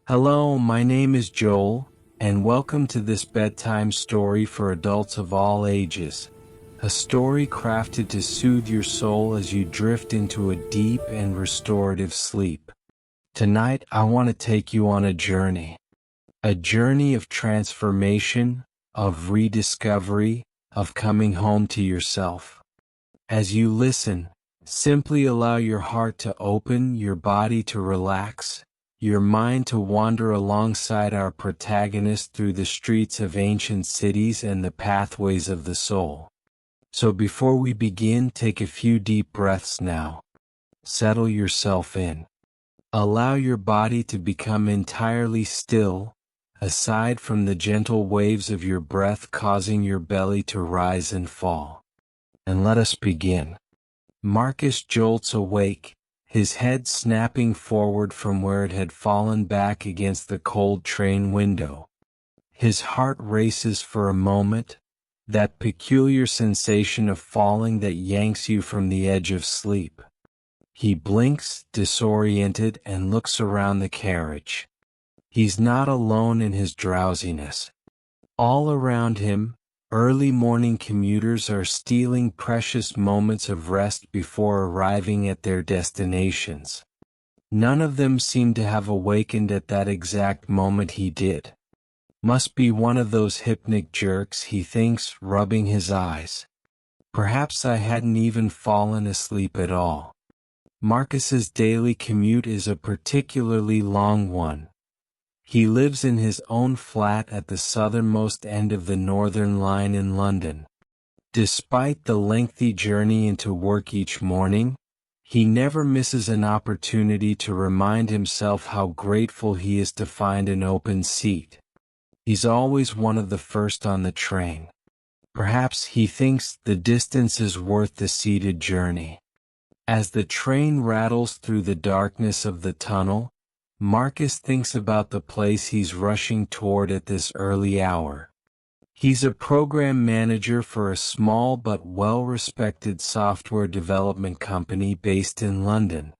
Hello, my name is Joel, and welcome to this bedtime story for adults of all ages. A story crafted to soothe your soul as you drift into a deep and restorative sleep. Tonight, I want to take you on a journey. A journey of transformation, of rediscovery, of coming home to yourself. As you listen, simply allow your heart to open, your body to relax, your mind to wander alongside our protagonist through the streets of ancient cities and the pathways of the soul. So before we begin, take a few deep breaths now. Settle yourself in. Allow your body to become entirely still, aside from the gentle waves of your breath causing your belly to rise and fall. And let us begin. Marcus jolts awake, his head snapping forward from where it had fallen back against the cold train window. His heart races for a moment, that peculiar sensation of falling that yanks you from the edge of sleep. He blinks, disoriented, and looks around the carriage. He's not alone in his drowsiness. All around him, early morning commuters are stealing precious moments of rest before arriving at their destinations. None of them seem to have awakened at that exact moment he did. Must be one of those hypnic jerks, he thinks, rubbing his eyes. Perhaps I hadn't even fallen asleep at all. Marcus's daily commute is a particularly long one. He lives in his own flat at the southernmost end of the Northern Line in London. Despite the lengthy journey into work each morning, he never misses an opportunity to remind himself how grateful he is to find an open seat. He's always one of the first on the train. Perhaps he thinks the distance is worth the seated journey. As the train rattles through the darkness of the tunnel, Marcus thinks about the place he's rushing toward at this early hour. He's a program manager for a small but well-respected software development company based in London.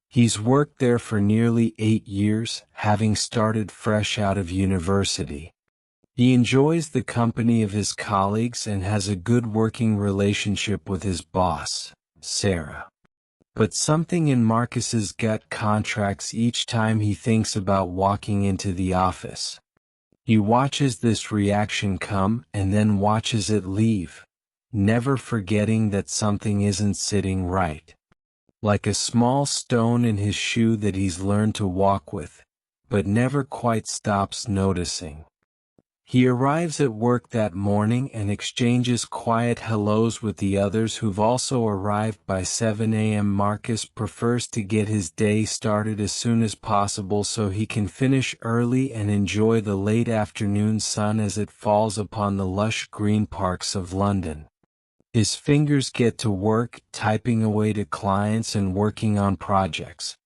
He's worked there for nearly 8 years, having started fresh out of university. He enjoys the company of his colleagues and has a good working relationship with his boss, Sarah. But something in Marcus's gut contracts each time he thinks about walking into the office. He watches this reaction come and then watches it leave, never forgetting that something isn't sitting right. Like a small stone in his shoe that he's learned to walk with, but never quite stops noticing. He arrives at work that morning and exchanges quiet hellos with the others who've also arrived by 7 a.m. Marcus prefers to get his day started as soon as possible so he can finish early and enjoy the late afternoon sun as it falls upon the lush green parks of London. His fingers get to work, typing away to clients and working on projects.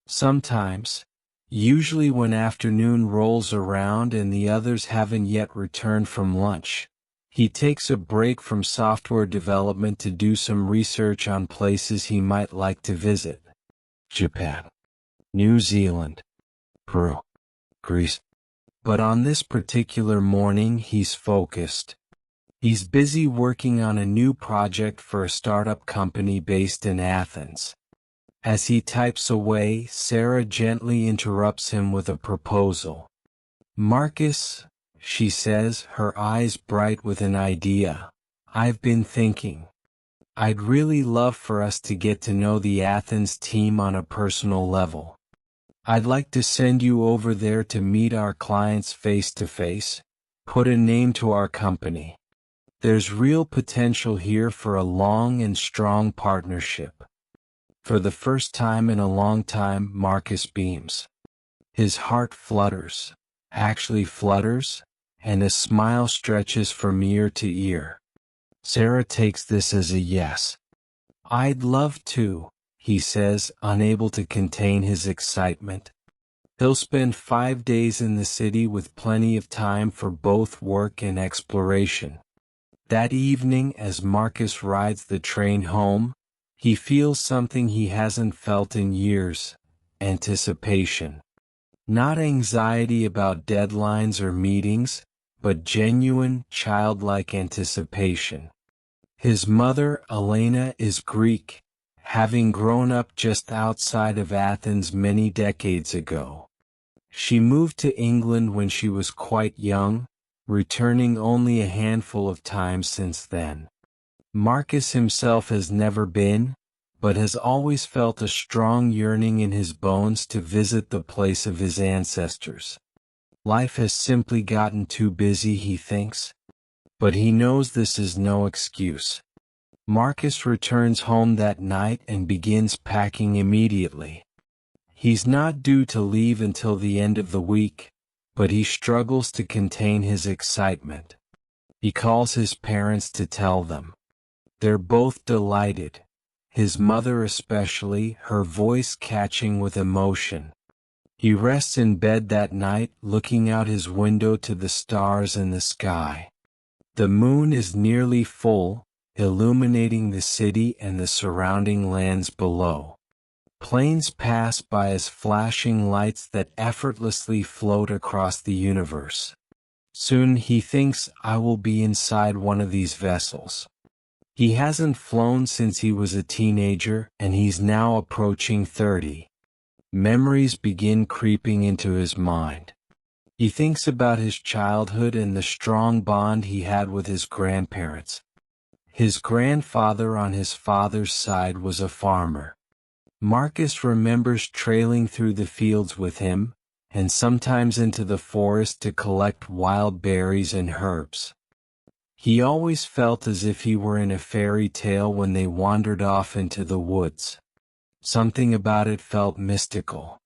Sometimes, usually when afternoon rolls around and the others haven't yet returned from lunch, he takes a break from software development to do some research on places he might like to visit. Japan, New Zealand, Peru, Greece. But on this particular morning he's focused. He's busy working on a new project for a startup company based in Athens. As he types away, Sarah gently interrupts him with a proposal. "Marcus," she says, her eyes bright with an idea, "I've been thinking. I'd really love for us to get to know the Athens team on a personal level. I'd like to send you over there to meet our clients face to face, put a name to our company. There's real potential here for a long and strong partnership." For the first time in a long time, Marcus beams. His heart flutters, actually flutters, and a smile stretches from ear to ear. Sarah takes this as a yes. "I'd love to," he says, unable to contain his excitement. He'll spend 5 days in the city with plenty of time for both work and exploration. That evening, as Marcus rides the train home, he feels something he hasn't felt in years: anticipation. Not anxiety about deadlines or meetings, but genuine, childlike anticipation. His mother, Elena, is Greek, having grown up just outside of Athens many decades ago. She moved to England when she was quite young, returning only a handful of times since then. Marcus himself has never been, but has always felt a strong yearning in his bones to visit the place of his ancestors. Life has simply gotten too busy, he thinks. But he knows this is no excuse. Marcus returns home that night and begins packing immediately. He's not due to leave until the end of the week, but he struggles to contain his excitement. He calls his parents to tell them. They're both delighted, his mother especially, her voice catching with emotion. He rests in bed that night, looking out his window to the stars and the sky. The moon is nearly full, illuminating the city and the surrounding lands below. Planes pass by as flashing lights that effortlessly float across the universe. Soon he thinks, I will be inside one of these vessels. He hasn't flown since he was a teenager, and he's now approaching 30. Memories begin creeping into his mind. He thinks about his childhood and the strong bond he had with his grandparents. His grandfather on his father's side was a farmer. Marcus remembers trailing through the fields with him, and sometimes into the forest to collect wild berries and herbs. He always felt as if he were in a fairy tale when they wandered off into the woods. Something about it felt mystical.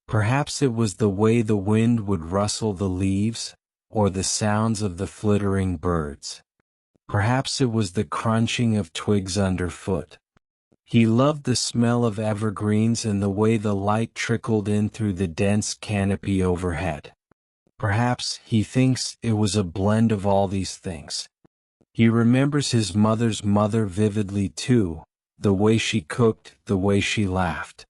Perhaps it was the way the wind would rustle the leaves, or the sounds of the flittering birds. Perhaps it was the crunching of twigs underfoot. He loved the smell of evergreens and the way the light trickled in through the dense canopy overhead. Perhaps, he thinks, it was a blend of all these things. He remembers his mother's mother vividly too, the way she cooked, the way she laughed.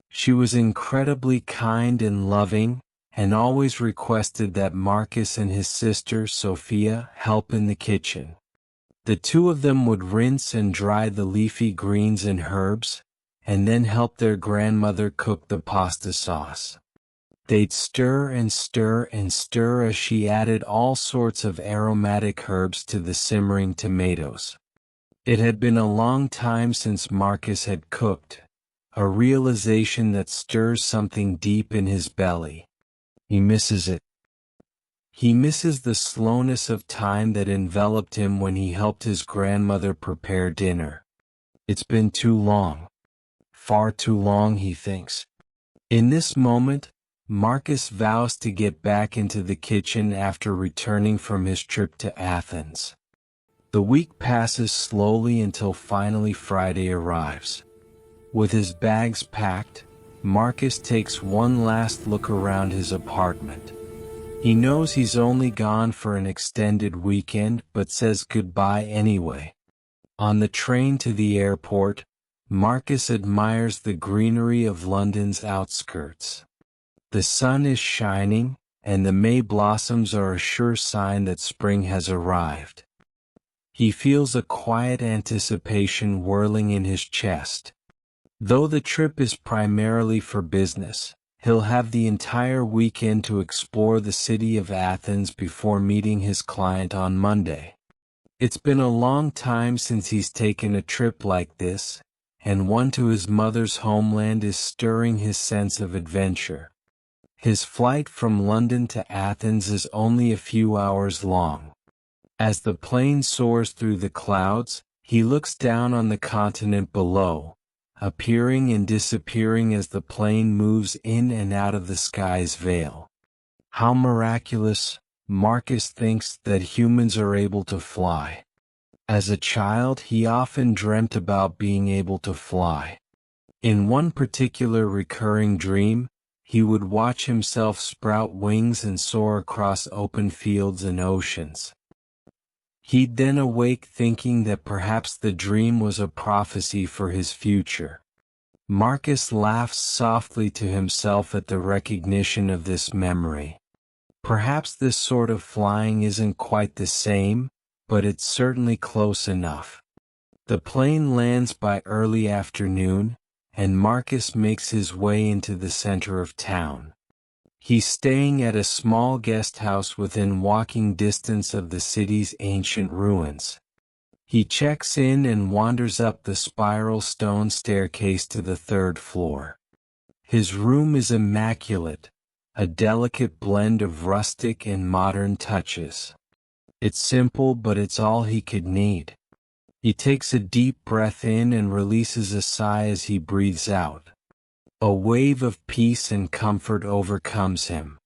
She was incredibly kind and loving, and always requested that Marcus and his sister Sophia help in the kitchen. The two of them would rinse and dry the leafy greens and herbs, and then help their grandmother cook the pasta sauce. They'd stir and stir and stir as she added all sorts of aromatic herbs to the simmering tomatoes. It had been a long time since Marcus had cooked, a realization that stirs something deep in his belly. He misses it. He misses the slowness of time that enveloped him when he helped his grandmother prepare dinner. It's been too long. Far too long, he thinks. In this moment, Marcus vows to get back into the kitchen after returning from his trip to Athens. The week passes slowly until finally Friday arrives. With his bags packed, Marcus takes one last look around his apartment. He knows he's only gone for an extended weekend, but says goodbye anyway. On the train to the airport, Marcus admires the greenery of London's outskirts. The sun is shining, and the May blossoms are a sure sign that spring has arrived. He feels a quiet anticipation whirling in his chest. Though the trip is primarily for business, he'll have the entire weekend to explore the city of Athens before meeting his client on Monday. It's been a long time since he's taken a trip like this, and one to his mother's homeland is stirring his sense of adventure. His flight from London to Athens is only a few hours long. As the plane soars through the clouds, he looks down on the continent below, appearing and disappearing as the plane moves in and out of the sky's veil. How miraculous, Marcus thinks, that humans are able to fly. As a child, he often dreamt about being able to fly. In one particular recurring dream, he would watch himself sprout wings and soar across open fields and oceans. He'd then awake thinking that perhaps the dream was a prophecy for his future. Marcus laughs softly to himself at the recognition of this memory. Perhaps this sort of flying isn't quite the same, but it's certainly close enough. The plane lands by early afternoon, and Marcus makes his way into the center of town. He's staying at a small guest house within walking distance of the city's ancient ruins. He checks in and wanders up the spiral stone staircase to the third floor. His room is immaculate, a delicate blend of rustic and modern touches. It's simple, but it's all he could need. He takes a deep breath in and releases a sigh as he breathes out. A wave of peace and comfort overcomes him.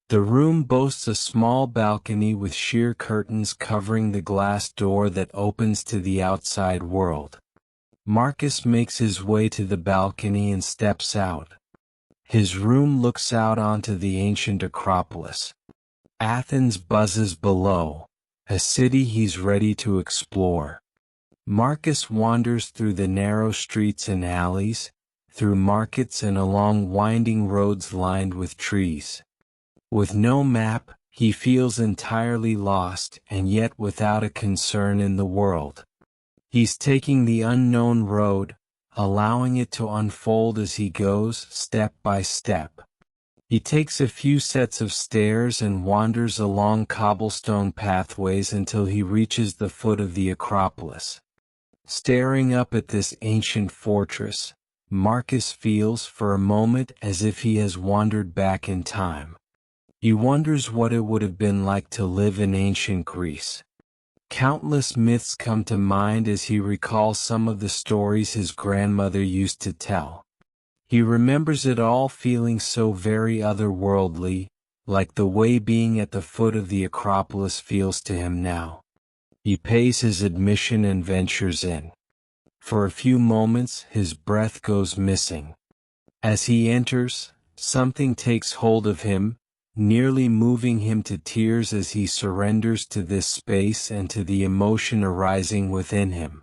The room boasts a small balcony with sheer curtains covering the glass door that opens to the outside world. Marcus makes his way to the balcony and steps out. His room looks out onto the ancient Acropolis. Athens buzzes below, a city he's ready to explore. Marcus wanders through the narrow streets and alleys, through markets and along winding roads lined with trees. With no map, he feels entirely lost and yet without a concern in the world. He's taking the unknown road, allowing it to unfold as he goes, step by step. He takes a few sets of stairs and wanders along cobblestone pathways until he reaches the foot of the Acropolis. Staring up at this ancient fortress, Marcus feels for a moment as if he has wandered back in time. He wonders what it would have been like to live in ancient Greece. Countless myths come to mind as he recalls some of the stories his grandmother used to tell. He remembers it all feeling so very otherworldly, like the way being at the foot of the Acropolis feels to him now. He pays his admission and ventures in. For a few moments his breath goes missing. As he enters, something takes hold of him, nearly moving him to tears as he surrenders to this space and to the emotion arising within him.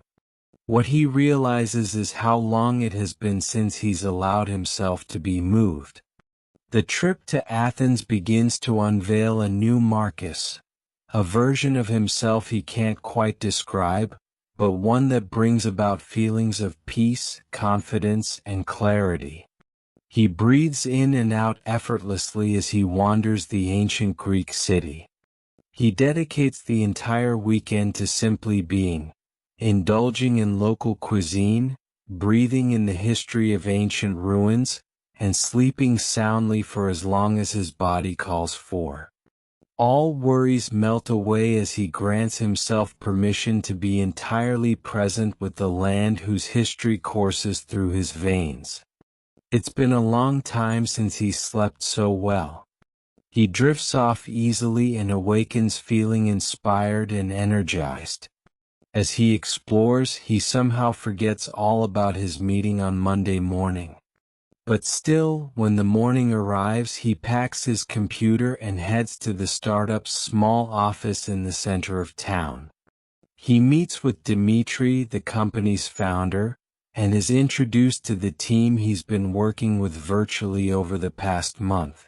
What he realizes is how long it has been since he's allowed himself to be moved. The trip to Athens begins to unveil a new Marcus, a version of himself he can't quite describe, but one that brings about feelings of peace, confidence, and clarity. He breathes in and out effortlessly as he wanders the ancient Greek city. He dedicates the entire weekend to simply being, indulging in local cuisine, breathing in the history of ancient ruins, and sleeping soundly for as long as his body calls for. All worries melt away as he grants himself permission to be entirely present with the land whose history courses through his veins. It's been a long time since he slept so well. He drifts off easily and awakens feeling inspired and energized. As he explores, he somehow forgets all about his meeting on Monday morning. But still, when the morning arrives, he packs his computer and heads to the startup's small office in the center of town. He meets with Dimitri, the company's founder, and is introduced to the team he's been working with virtually over the past month.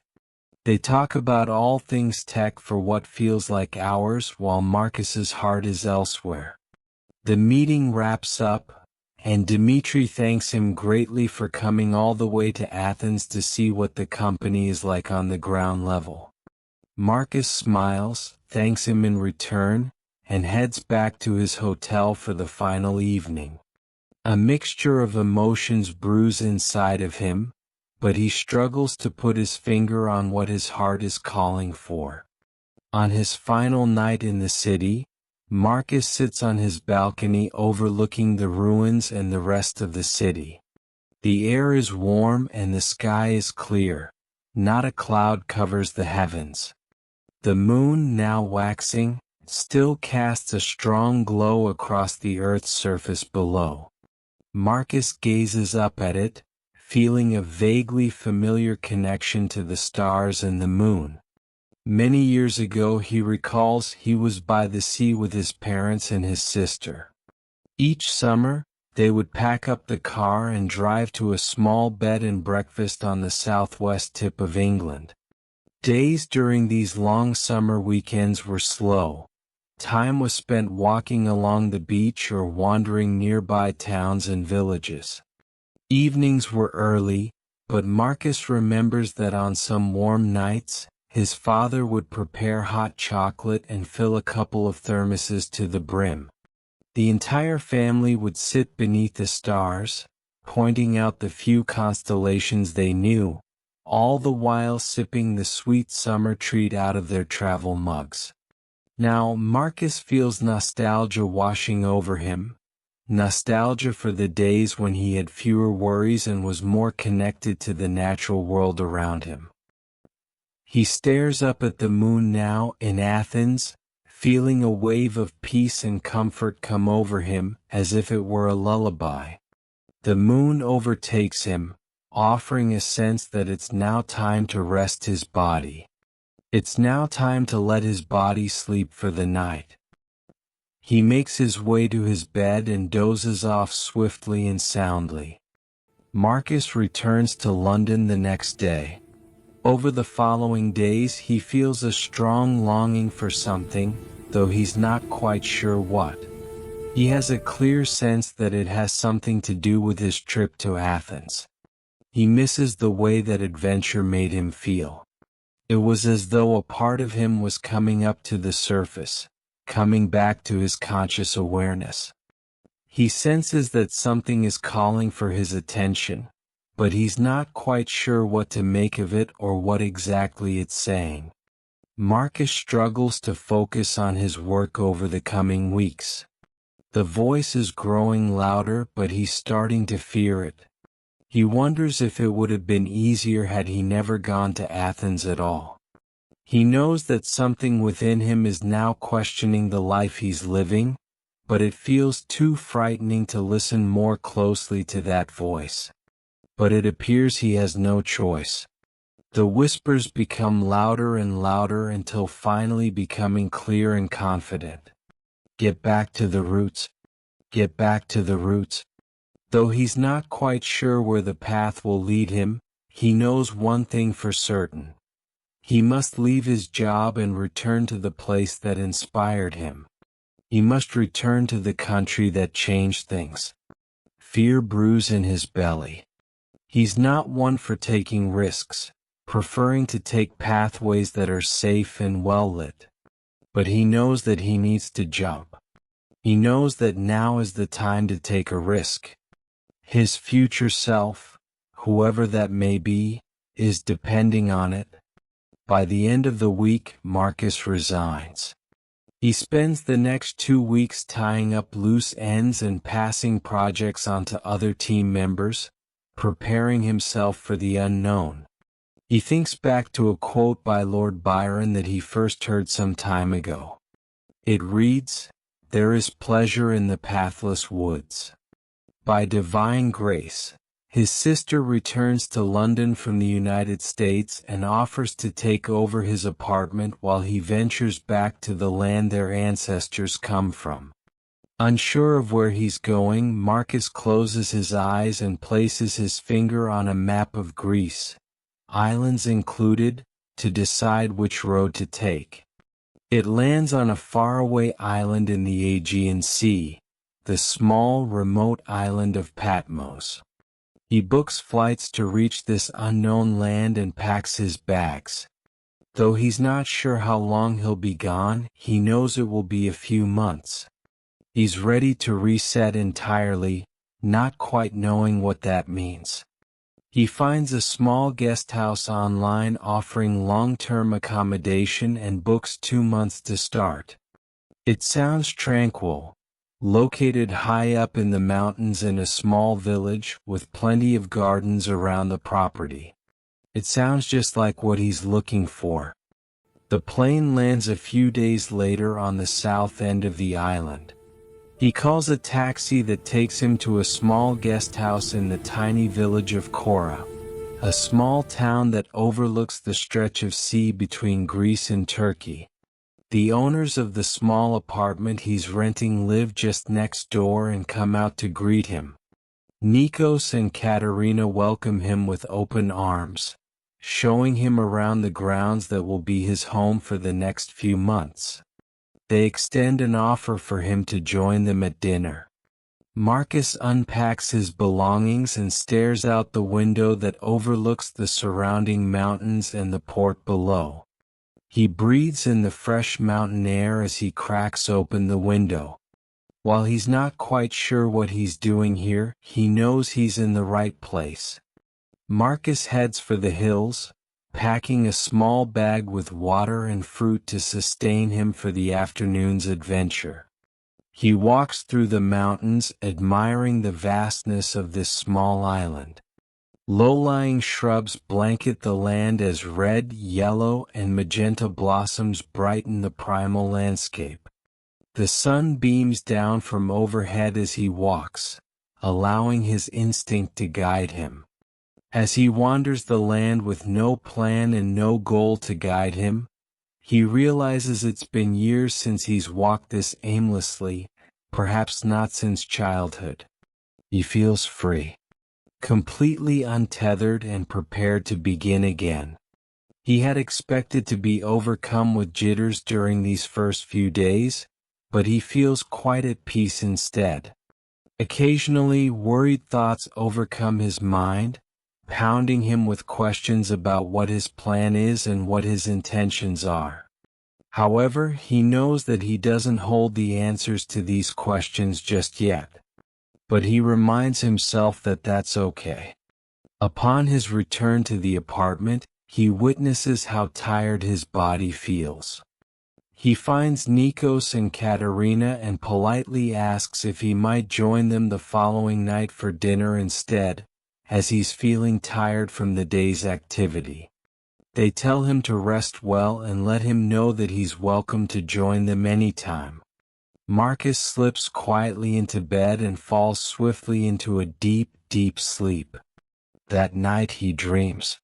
They talk about all things tech for what feels like hours while Marcus's heart is elsewhere. The meeting wraps up, and Dimitri thanks him greatly for coming all the way to Athens to see what the company is like on the ground level. Marcus smiles, thanks him in return, and heads back to his hotel for the final evening. A mixture of emotions brews inside of him, but he struggles to put his finger on what his heart is calling for. On his final night in the city, Marcus sits on his balcony overlooking the ruins and the rest of the city. The air is warm and the sky is clear, not a cloud covers the heavens. The moon, now waxing, still casts a strong glow across the earth's surface below. Marcus gazes up at it, feeling a vaguely familiar connection to the stars and the moon. Many years ago he recalls he was by the sea with his parents and his sister. Each summer, They would pack up the car and drive to a small bed and breakfast on the southwest tip of England. Days during these long summer weekends were slow. Time was spent walking along the beach or wandering nearby towns and villages. Evenings were early, but Marcus remembers that on some warm nights, his father would prepare hot chocolate and fill a couple of thermoses to the brim. The entire family would sit beneath the stars, pointing out the few constellations they knew, all the while sipping the sweet summer treat out of their travel mugs. Now Marcus feels nostalgia washing over him, nostalgia for the days when he had fewer worries and was more connected to the natural world around him. He stares up at the moon now in Athens, feeling a wave of peace and comfort come over him as if it were a lullaby. The moon overtakes him, offering a sense that it's now time to rest his body. It's now time to let his body sleep for the night. He makes his way to his bed and dozes off swiftly and soundly. Marcus returns to London the next day. Over the following days he feels a strong longing for something, though he's not quite sure what. He has a clear sense that it has something to do with his trip to Athens. He misses the way that adventure made him feel. It was as though a part of him was coming up to the surface, coming back to his conscious awareness. He senses that something is calling for his attention, but he's not quite sure what to make of it or what exactly it's saying. Marcus struggles to focus on his work over the coming weeks. The voice is growing louder, but he's starting to fear it. He wonders if it would have been easier had he never gone to Athens at all. He knows that something within him is now questioning the life he's living, but it feels too frightening to listen more closely to that voice. But it appears he has no choice. The whispers become louder and louder until finally becoming clear and confident. Get back to the roots. Get back to the roots. Though he's not quite sure where the path will lead him, he knows one thing for certain. He must leave his job and return to the place that inspired him. He must return to the country that changed things. Fear brews in his belly. He's not one for taking risks, preferring to take pathways that are safe and well-lit. But he knows that he needs to jump. He knows that now is the time to take a risk. His future self, whoever that may be, is depending on it. By the end of the week, Marcus resigns. He spends the next 2 weeks tying up loose ends and passing projects on to other team members, preparing himself for the unknown. He thinks back to a quote by Lord Byron that he first heard some time ago. It reads, "There is pleasure in the pathless woods." By divine grace, his sister returns to London from the United States and offers to take over his apartment while he ventures back to the land their ancestors come from. Unsure of where he's going, Marcus closes his eyes and places his finger on a map of Greece, islands included, to decide which road to take. It lands on a faraway island in the Aegean Sea, the small remote island of Patmos. He books flights to reach this unknown land and packs his bags. Though he's not sure how long he'll be gone, he knows it will be a few months. He's ready to reset entirely, not quite knowing what that means. He finds a small guest house online offering long-term accommodation and books 2 months to start. It sounds tranquil, located high up in the mountains in a small village with plenty of gardens around the property. It sounds just like what he's looking for. The plane lands a few days later on the south end of the island. He calls a taxi that takes him to a small guest house in the tiny village of Kora, a small town that overlooks the stretch of sea between Greece and Turkey. The owners of the small apartment he's renting live just next door and come out to greet him. Nikos and Katerina welcome him with open arms, showing him around the grounds that will be his home for the next few months. They extend an offer for him to join them at dinner. Marcus unpacks his belongings and stares out the window that overlooks the surrounding mountains and the port below. He breathes in the fresh mountain air as he cracks open the window. While he's not quite sure what he's doing here, he knows he's in the right place. Marcus heads for the hills, packing a small bag with water and fruit to sustain him for the afternoon's adventure. He walks through the mountains, admiring the vastness of this small island. Low-lying shrubs blanket the land as red, yellow, and magenta blossoms brighten the primal landscape. The sun beams down from overhead as he walks, allowing his instinct to guide him. As he wanders the land with no plan and no goal to guide him, he realizes it's been years since he's walked this aimlessly, perhaps not since childhood. He feels free, completely untethered and prepared to begin again. He had expected to be overcome with jitters during these first few days, but he feels quite at peace instead. Occasionally, worried thoughts overcome his mind, pounding him with questions about what his plan is and what his intentions are. However, he knows that he doesn't hold the answers to these questions just yet. But he reminds himself that that's okay. Upon his return to the apartment, he witnesses how tired his body feels. He finds Nikos and Katerina and politely asks if he might join them the following night for dinner instead, as he's feeling tired from the day's activity. They tell him to rest well and let him know that he's welcome to join them anytime. Marcus slips quietly into bed and falls swiftly into a deep, deep sleep. That night he dreams.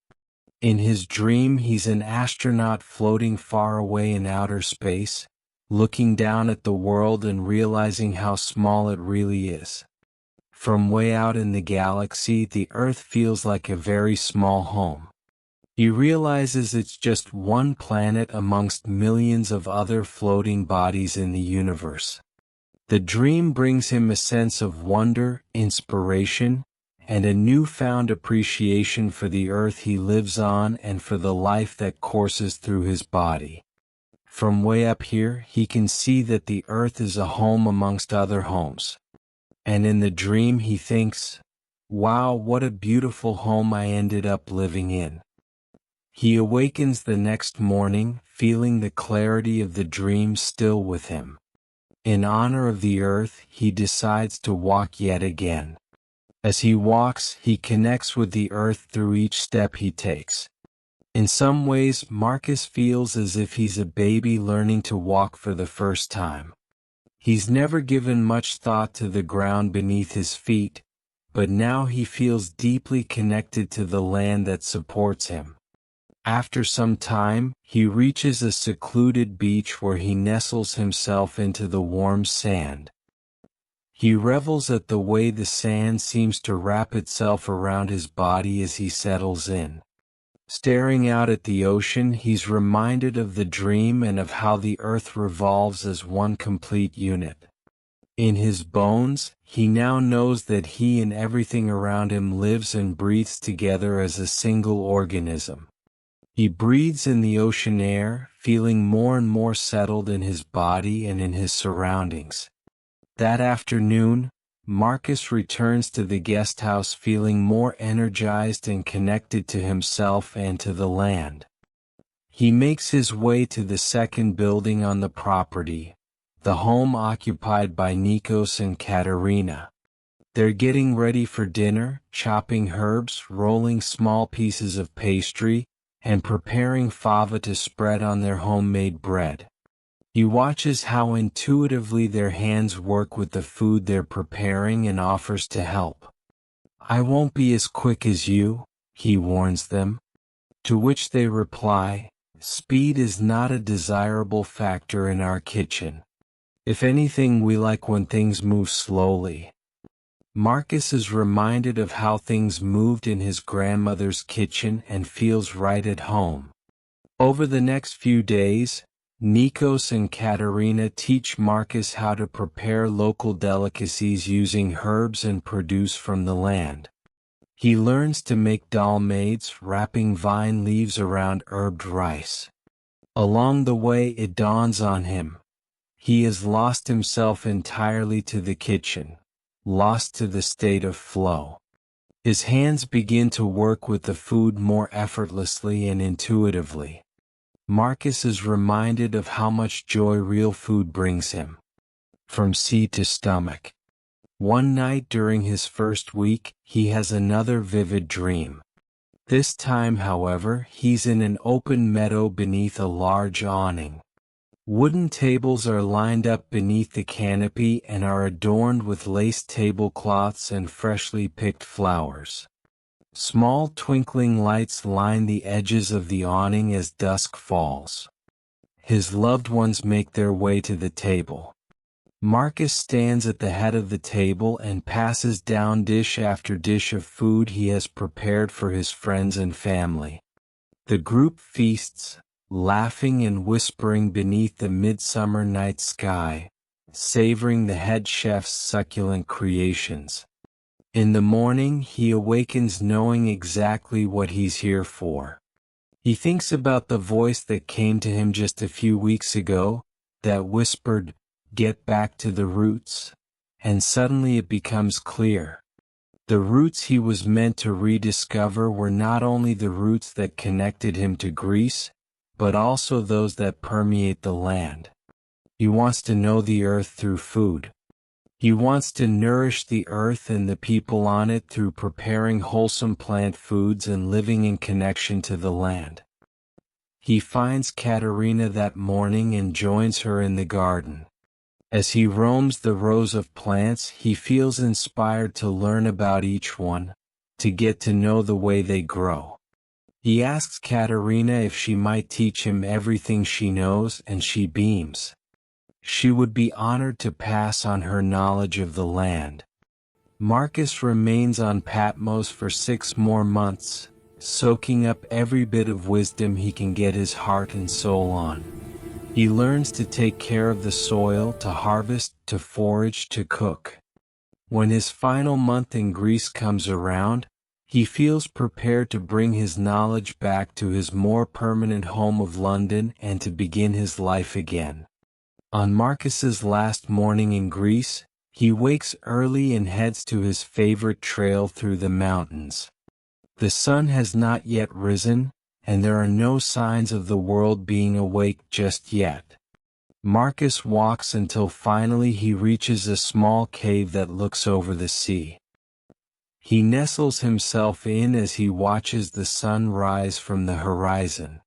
In his dream, he's an astronaut floating far away in outer space, looking down at the world and realizing how small it really is. From way out in the galaxy, the Earth feels like a very small home. He realizes it's just one planet amongst millions of other floating bodies in the universe. The dream brings him a sense of wonder, inspiration, and a newfound appreciation for the earth he lives on and for the life that courses through his body. From way up here, he can see that the earth is a home amongst other homes. And in the dream he thinks, wow, what a beautiful home I ended up living in. He awakens the next morning, feeling the clarity of the dream still with him. In honor of the earth, he decides to walk yet again. As he walks, he connects with the earth through each step he takes. In some ways, Marcus feels as if he's a baby learning to walk for the first time. He's never given much thought to the ground beneath his feet, but now he feels deeply connected to the land that supports him. After some time, he reaches a secluded beach where he nestles himself into the warm sand. He revels at the way the sand seems to wrap itself around his body as he settles in. Staring out at the ocean, he's reminded of the dream and of how the earth revolves as one complete unit. In his bones, he now knows that he and everything around him lives and breathes together as a single organism. He breathes in the ocean air, feeling more and more settled in his body and in his surroundings. That afternoon, Marcus returns to the guest house feeling more energized and connected to himself and to the land. He makes his way to the second building on the property, the home occupied by Nikos and Katerina. They're getting ready for dinner, chopping herbs, rolling small pieces of pastry, and preparing fava to spread on their homemade bread. He watches how intuitively their hands work with the food they're preparing and offers to help. "I won't be as quick as you," he warns them. To which they reply, Speed is not a desirable factor in our kitchen. If anything, we like when things move slowly. Marcus is reminded of how things moved in his grandmother's kitchen and feels right at home. Over the next few days, Nikos and Katerina teach Marcus how to prepare local delicacies using herbs and produce from the land. He learns to make dolmades, wrapping vine leaves around herbed rice. Along the way, it dawns on him. He has lost himself entirely to the kitchen, lost to the state of flow. His hands begin to work with the food more effortlessly and intuitively. Marcus is reminded of how much joy real food brings him. From sea to stomach. One night during his first week, he has another vivid dream. This time, however, he's in an open meadow beneath a large awning. Wooden tables are lined up beneath the canopy and are adorned with lace tablecloths and freshly picked flowers. Small twinkling lights line the edges of the awning as dusk falls. His loved ones make their way to the table. Marcus stands at the head of the table and passes down dish after dish of food he has prepared for his friends and family. The group feasts, laughing and whispering beneath the midsummer night sky, savoring the head chef's succulent creations. In the morning, he awakens knowing exactly what he's here for. He thinks about the voice that came to him just a few weeks ago, that whispered, "Get back to the roots," and suddenly it becomes clear. The roots he was meant to rediscover were not only the roots that connected him to Greece, but also those that permeate the land. He wants to know the earth through food. He wants to nourish the earth and the people on it through preparing wholesome plant foods and living in connection to the land. He finds Katerina that morning and joins her in the garden. As he roams the rows of plants, he feels inspired to learn about each one, to get to know the way they grow. He asks Katerina if she might teach him everything she knows, and she beams. She would be honored to pass on her knowledge of the land. Marcus remains on Patmos for 6 more months, soaking up every bit of wisdom he can get his heart and soul on. He learns to take care of the soil, to harvest, to forage, to cook. When his final month in Greece comes around, he feels prepared to bring his knowledge back to his more permanent home of London and to begin his life again. On Marcus's last morning in Greece, he wakes early and heads to his favorite trail through the mountains. The sun has not yet risen, and there are no signs of the world being awake just yet. Marcus walks until finally he reaches a small cave that looks over the sea. He nestles himself in as he watches the sun rise from the horizon.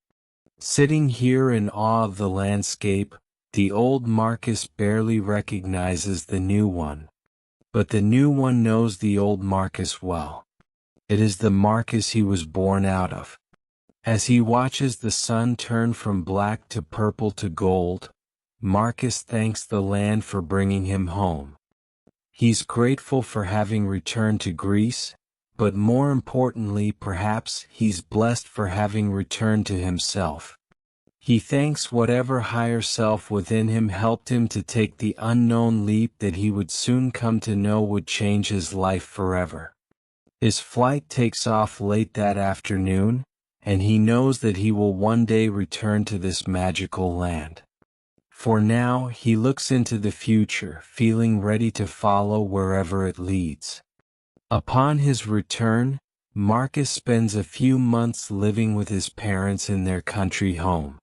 Sitting here in awe of the landscape, the old Marcus barely recognizes the new one. But the new one knows the old Marcus well. It is the Marcus he was born out of. As he watches the sun turn from black to purple to gold, Marcus thanks the land for bringing him home. He's grateful for having returned to Greece, but more importantly, perhaps, he's blessed for having returned to himself. He thanks whatever higher self within him helped him to take the unknown leap that he would soon come to know would change his life forever. His flight takes off late that afternoon, and he knows that he will one day return to this magical land. For now, he looks into the future, feeling ready to follow wherever it leads. Upon his return, Marcus spends a few months living with his parents in their country home.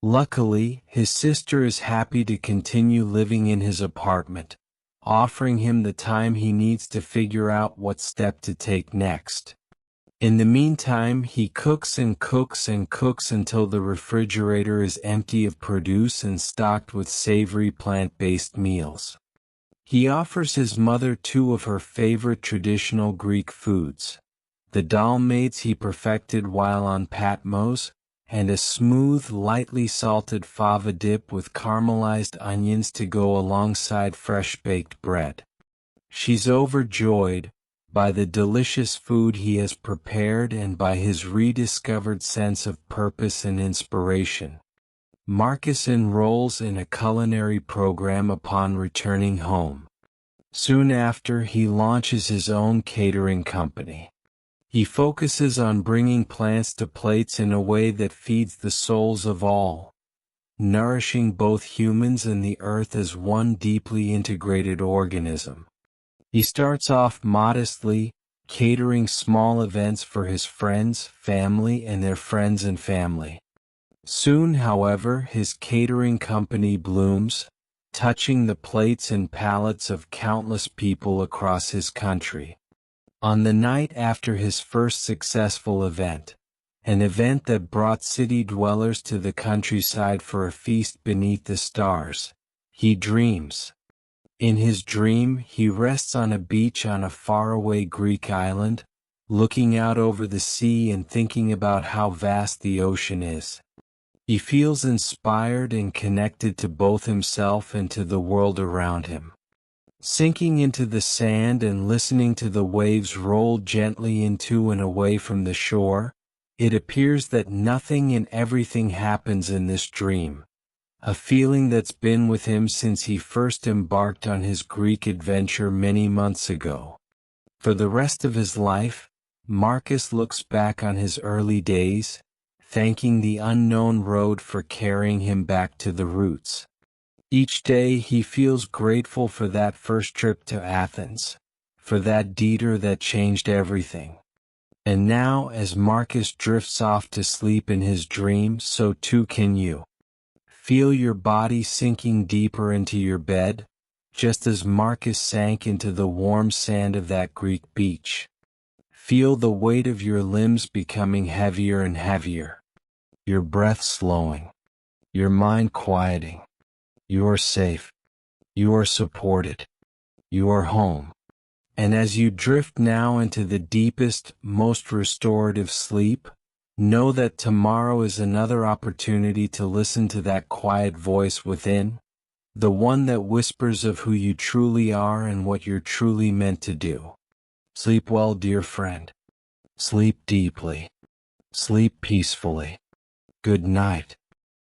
Luckily, his sister is happy to continue living in his apartment, offering him the time he needs to figure out what step to take next. In the meantime, he cooks and cooks and cooks until the refrigerator is empty of produce and stocked with savory plant-based meals. He offers his mother 2 of her favorite traditional Greek foods, the dolmades he perfected while on Patmos, and a smooth, lightly salted fava dip with caramelized onions to go alongside fresh-baked bread. She's overjoyed by the delicious food he has prepared and by his rediscovered sense of purpose and inspiration. Marcus enrolls in a culinary program upon returning home. Soon after, he launches his own catering company. He focuses on bringing plants to plates in a way that feeds the souls of all, nourishing both humans and the earth as one deeply integrated organism. He starts off modestly, catering small events for his friends, family, and their friends and family. Soon, however, his catering company blooms, touching the plates and palates of countless people across his country. On the night after his first successful event, an event that brought city dwellers to the countryside for a feast beneath the stars, he dreams. In his dream, he rests on a beach on a faraway Greek island, looking out over the sea and thinking about how vast the ocean is. He feels inspired and connected to both himself and to the world around him. Sinking into the sand and listening to the waves roll gently into and away from the shore, it appears that nothing and everything happens in this dream, a feeling that's been with him since he first embarked on his Greek adventure many months ago. For the rest of his life, Marcus looks back on his early days, thanking the unknown road for carrying him back to the roots. Each day he feels grateful for that first trip to Athens, for that detour that changed everything. And now, as Marcus drifts off to sleep in his dream, so too can you. Feel your body sinking deeper into your bed, just as Marcus sank into the warm sand of that Greek beach. Feel the weight of your limbs becoming heavier and heavier. Your breath slowing. Your mind quieting. You are safe. You are supported. You are home. And as you drift now into the deepest, most restorative sleep, know that tomorrow is another opportunity to listen to that quiet voice within, the one that whispers of who you truly are and what you're truly meant to do. Sleep well, dear friend. Sleep deeply. Sleep peacefully. Good night.